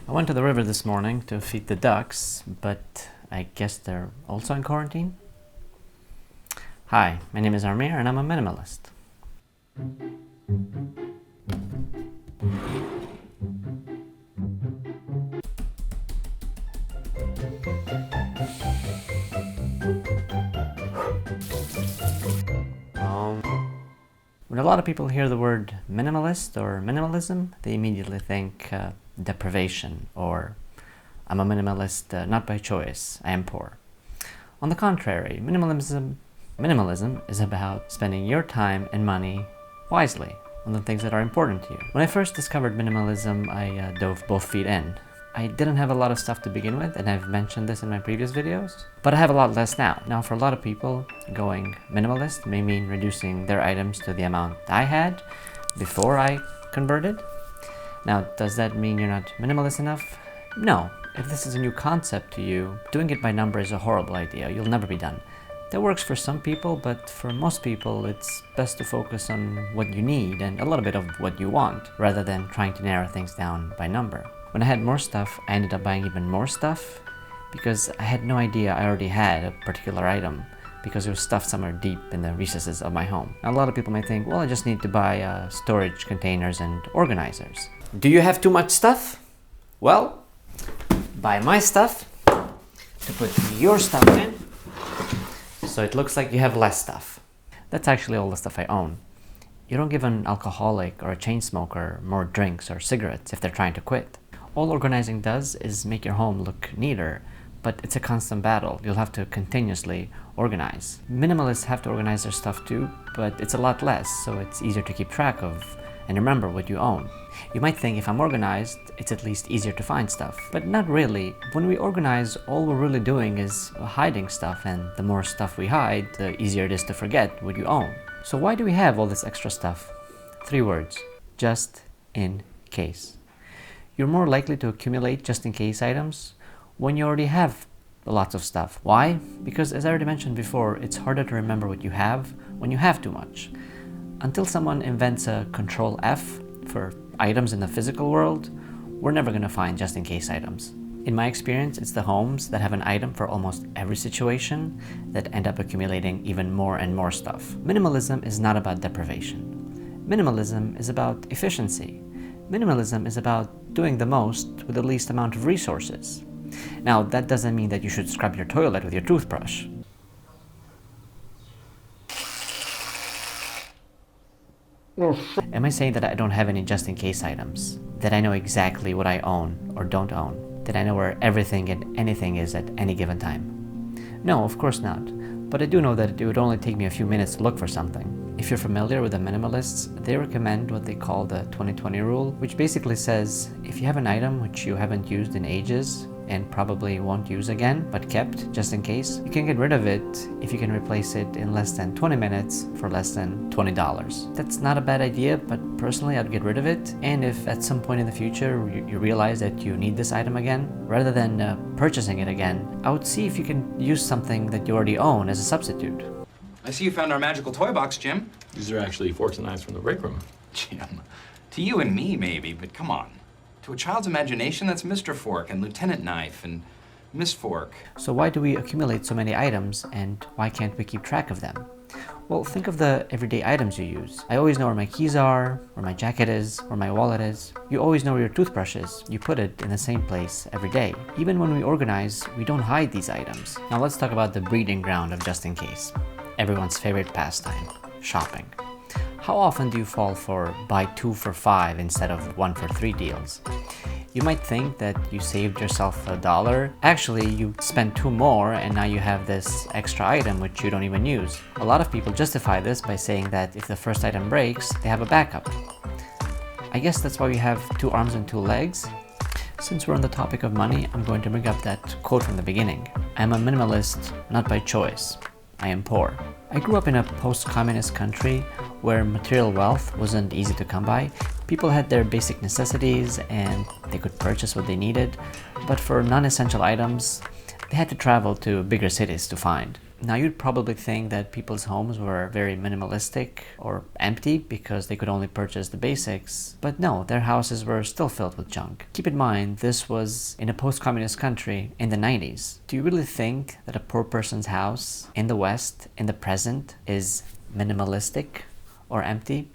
I went to the river this morning to feed the ducks, but I guess they're also in quarantine? Hi, my name is Armir and I'm a minimalist. When a lot of people hear the word minimalist or minimalism, they immediately think deprivation, or I'm a minimalist not by choice, I am poor. On the contrary, minimalism is about spending your time and money wisely on the things that are important to you. When I first discovered minimalism, I dove both feet in. I didn't have a lot of stuff to begin with, and I've mentioned this in my previous videos, but I have a lot less now. Now, for a lot of people, going minimalist may mean reducing their items to the amount I had before I converted. Now, does that mean you're not minimalist enough? No. If this is a new concept to you, doing it by number is a horrible idea. You'll never be done. That works for some people, but for most people, it's best to focus on what you need and a little bit of what you want, rather than trying to narrow things down by number. When I had more stuff, I ended up buying even more stuff because I had no idea I already had a particular item because it was stuffed somewhere deep in the recesses of my home. Now, a lot of people might think, well, I just need to buy storage containers and organizers. Do you have too much stuff? Well, buy my stuff to put your stuff in so it looks like you have less stuff. That's actually all the stuff I own. You don't give an alcoholic or a chain smoker more drinks or cigarettes if they're trying to quit. All organizing does is make your home look neater, but it's a constant battle. You'll have to continuously organize. Minimalists have to organize their stuff too, but it's a lot less, so it's easier to keep track of and remember what you own. You might think if I'm organized, it's at least easier to find stuff, but not really. When we organize, all we're really doing is hiding stuff, and the more stuff we hide, the easier it is to forget what you own. So why do we have all this extra stuff? 3 words: just in case. You're more likely to accumulate just-in-case items when you already have lots of stuff. Why? Because, as I already mentioned before, it's harder to remember what you have when you have too much. Until someone invents a Control F for items in the physical world, we're never going to find just-in-case items. In my experience, it's the homes that have an item for almost every situation that end up accumulating even more and more stuff. Minimalism is not about deprivation. Minimalism is about efficiency. Minimalism is about doing the most with the least amount of resources. Now, that doesn't mean that you should scrub your toilet with your toothbrush. Am I saying that I don't have any just-in-case items? That I know exactly what I own or don't own? That I know where everything and anything is at any given time? No, of course not. But I do know that it would only take me a few minutes to look for something. If you're familiar with the minimalists, they recommend what they call the 20-20 rule, which basically says if you have an item which you haven't used in ages and probably won't use again, but kept just in case, you can get rid of it if you can replace it in less than 20 minutes for less than $20. That's not a bad idea, but personally I'd get rid of it. And if at some point in the future you realize that you need this item again, rather than purchasing it again, I would see if you can use something that you already own as a substitute. I see you found our magical toy box, Jim. These are actually forks and knives from the break room. Jim, to you and me, maybe, but come on. To a child's imagination, that's Mr. Fork and Lieutenant Knife and Miss Fork. So why do we accumulate so many items, and why can't we keep track of them? Well, think of the everyday items you use. I always know where my keys are, where my jacket is, where my wallet is. You always know where your toothbrush is. You put it in the same place every day. Even when we organize, we don't hide these items. Now let's talk about the breeding ground of just in case. Everyone's favorite pastime, shopping. How often do you fall for buy 2 for $5 instead of 1 for $3 deals? You might think that you saved yourself $1. Actually, you spent 2 more and now you have this extra item which you don't even use. A lot of people justify this by saying that if the first item breaks, they have a backup. I guess that's why we have 2 arms and 2 legs. Since we're on the topic of money, I'm going to bring up that quote from the beginning. I'm a minimalist, not by choice. I am poor. I grew up in a post-communist country where material wealth wasn't easy to come by. People had their basic necessities and they could purchase what they needed, but for non-essential items, they had to travel to bigger cities to find. Now you'd probably think that people's homes were very minimalistic or empty because they could only purchase the basics, but no, their houses were still filled with junk. Keep in mind, this was in a post-communist country in the 90s. Do you really think that a poor person's house in the West, in the present, is minimalistic or empty?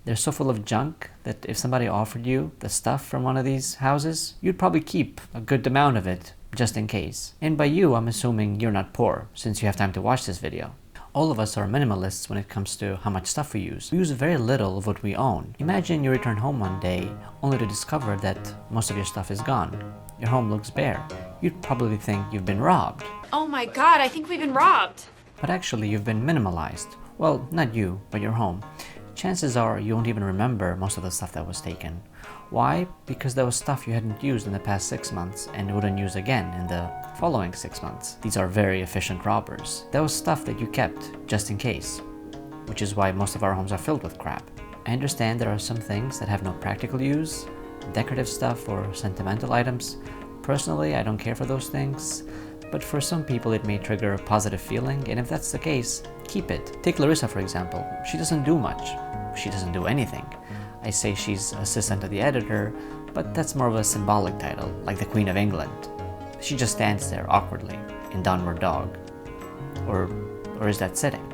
They're so full of junk that if somebody offered you the stuff from one of these houses, you'd probably keep a good amount of it just in case. And by you, I'm assuming you're not poor, since you have time to watch this video. All of us are minimalists when it comes to how much stuff we use. We use very little of what we own. Imagine you return home one day only to discover that most of your stuff is gone. Your home looks bare. You'd probably think you've been robbed. Oh my god, I think we've been robbed. But actually, you've been minimalized. Well, not you, but your home. Chances are you won't even remember most of the stuff that was taken. Why? Because that was stuff you hadn't used in the past 6 months and wouldn't use again in the following 6 months. These are very efficient robbers. That was stuff that you kept just in case, which is why most of our homes are filled with crap. I understand there are some things that have no practical use, decorative stuff or sentimental items. Personally, I don't care for those things, but for some people it may trigger a positive feeling, and if that's the case, keep it. Take Larissa for example. She doesn't do much. She doesn't do anything. I say she's assistant to the editor, but that's more of a symbolic title, like the Queen of England. She just stands there awkwardly, in downward dog. Or is that sitting?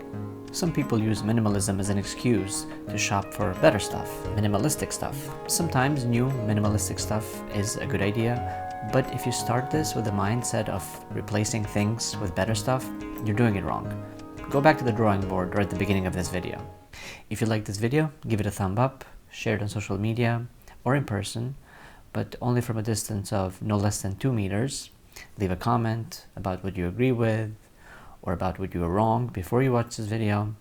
Some people use minimalism as an excuse to shop for better stuff, minimalistic stuff. Sometimes new minimalistic stuff is a good idea, but if you start this with the mindset of replacing things with better stuff, you're doing it wrong. Go back to the drawing board right at the beginning of this video. If you like this video, give it a thumb up, share it on social media or in person, but only from a distance of no less than 2 meters. Leave a comment about what you agree with or about what you were wrong before you watch this video.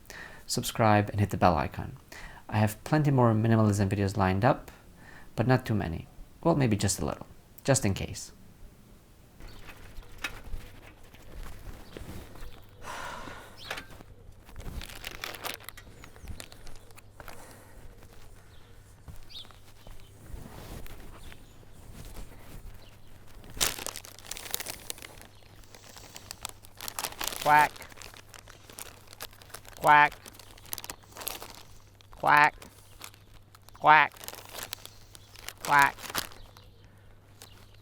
Subscribe and hit the bell icon. I have plenty more minimalism videos lined up, but not too many. Well, maybe just a little, just in case. Quack. Quack. Quack. Quack. Quack.